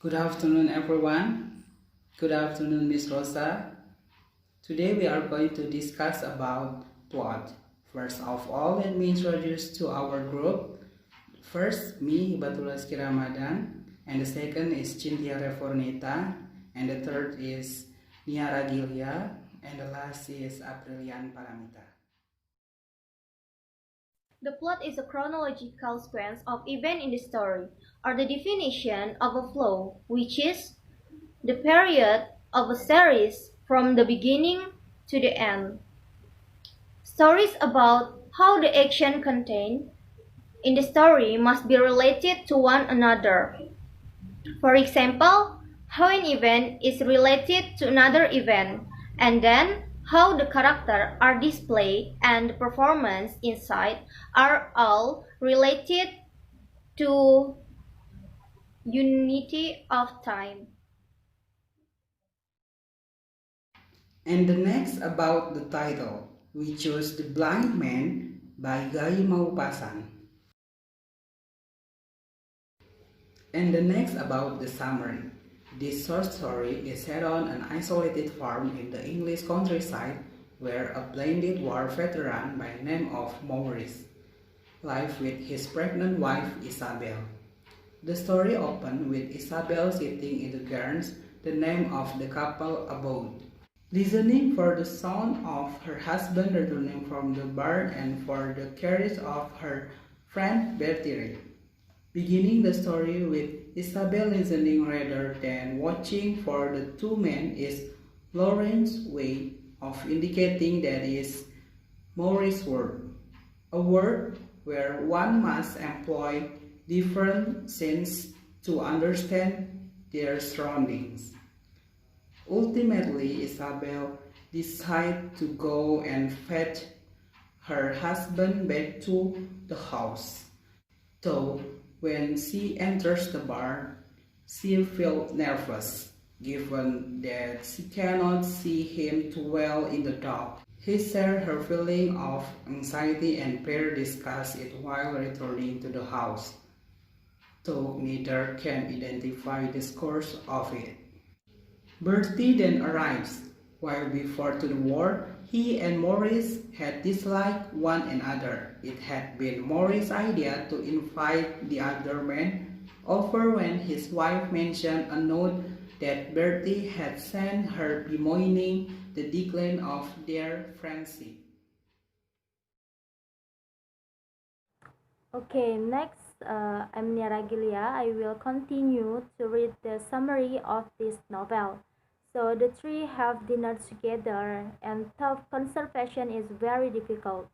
Good afternoon, everyone. Good afternoon, Miss Rosa. Today we are going to discuss about plot. First of all, let me introduce to our group. First, me, Hibatullah Ramadhan, and the second is Chintya Rerofnita, and the third is Nia Ragilia, and the last is Aprilian Paramita. The plot is a chronological sequence of events in the story, or the definition of a flow, which is the period of a series from the beginning to the end. Stories about how the action contained in the story must be related to one another. For example, how an event is related to another event, and then how the characters are displayed and the performance inside are all related to unity of time. And the next about the title, we chose The Blind Man by Gai Maupassant. And the next about the summary. This short story is set on an isolated farm in the English countryside where a blinded war veteran by the name of Maurice lives with his pregnant wife Isabel. The story opens with Isabel sitting in the gardens, the name of the couple abode, listening for the sound of her husband returning from the barn and for the carriage of her friend Bertie. Beginning the story with Isabel listening rather than watching for the two men is Lauren's way of indicating that is Maurice's word, a word where one must employ different senses to understand their surroundings. Ultimately, Isabel decides to go and fetch her husband back to the house. Though when she enters the barn, she feels nervous, given that she cannot see him too well in the dark. He shared her feeling of anxiety and pair discussed it while returning to the house, though neither can identify the cause of it. Bertie then arrives. While before to the war, he and Maurice had disliked one another. It had been Maurice's idea to invite the other man over when his wife mentioned a note that Bertie had sent her bemoaning the decline of their friendship. Okay, next, I'm Nia Ragilia. I will continue to read the summary of this novel. So the three have dinner together, and tough conversation is very difficult.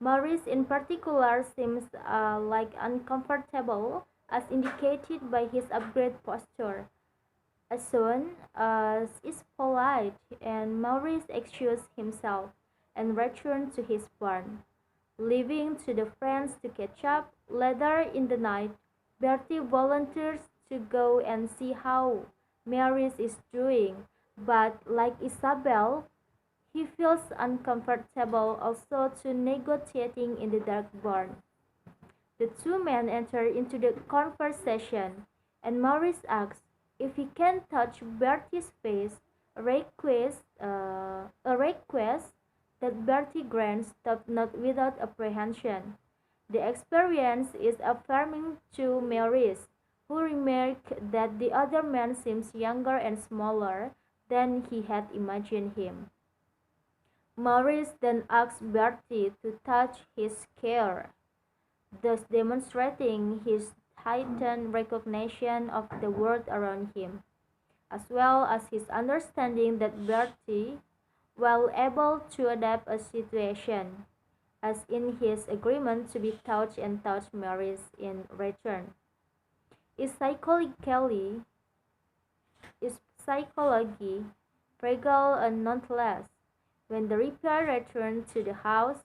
Maurice, in particular, seems like uncomfortable, as indicated by his upgrade posture. As soon as is polite, and Maurice excuses himself and returns to his barn, leaving to the friends to catch up. Later in the night, Bertie volunteers to go and see how Maurice is doing, but like Isabel, he feels uncomfortable also to negotiating in the dark barn. The two men enter into the conversation, and Maurice asks if he can touch Bertie's face, a request that Bertie grants, but not without apprehension. The experience is affirming to Maurice, who remarked that the other man seems younger and smaller than he had imagined him. Maurice then asks Bertie to touch his care, thus demonstrating his heightened recognition of the world around him, as well as his understanding that Bertie, while able to adapt a situation, as in his agreement to be touched and touch Maurice in return, is psychologically is psychology fragile and nonetheless. When the repair returned to the house,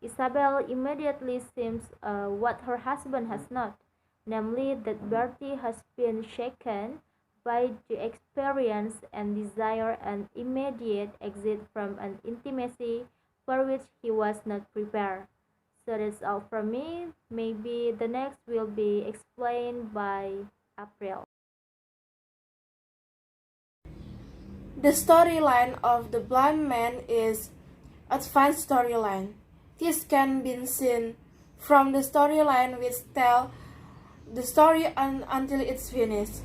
Isabel immediately sees what her husband has not, namely that Bertie has been shaken by the experience and desire an immediate exit from an intimacy for which he was not prepared. So that's all from me. Maybe the next will be explained by April. The storyline of the blind man is advanced storyline. This can be seen from the storyline which tell the story until it's finished,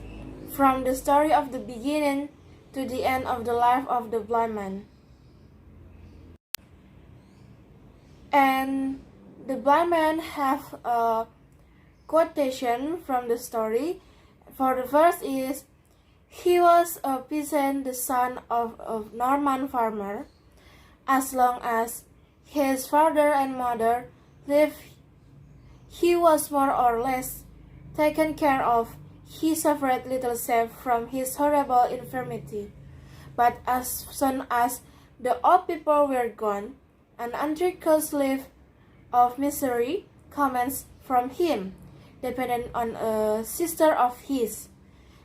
from the story of the beginning to the end of the life of the blind man. And the blind man have a quotation from the story. For the first is, he was a peasant, the son of a Norman farmer. As long as his father and mother lived, he was more or less taken care of. He suffered little save from his horrible infirmity. But as soon as the old people were gone, an untrinkled life of misery commenced from him, dependent on a sister of his.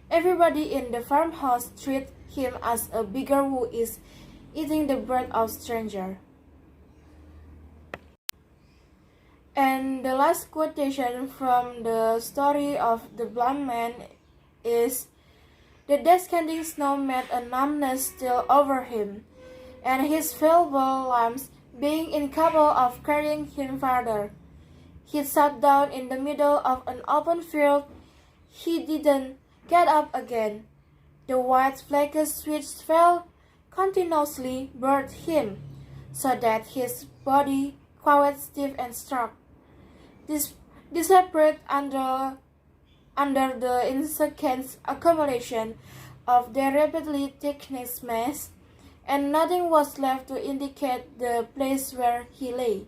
Everybody in the farmhouse treated him as a beggar who is eating the bread of stranger. And the last quotation from the story of the blind man is, the descending snow made a numbness still over him, and his feeble limbs being incapable of carrying him farther. He sat down in the middle of an open field. He didn't get up again. The white flakes which fell continuously burned him, so that his body quite stiff and struck. This disappeared under the incessant accumulation of their rapidly thickening mass, and nothing was left to indicate the place where he lay.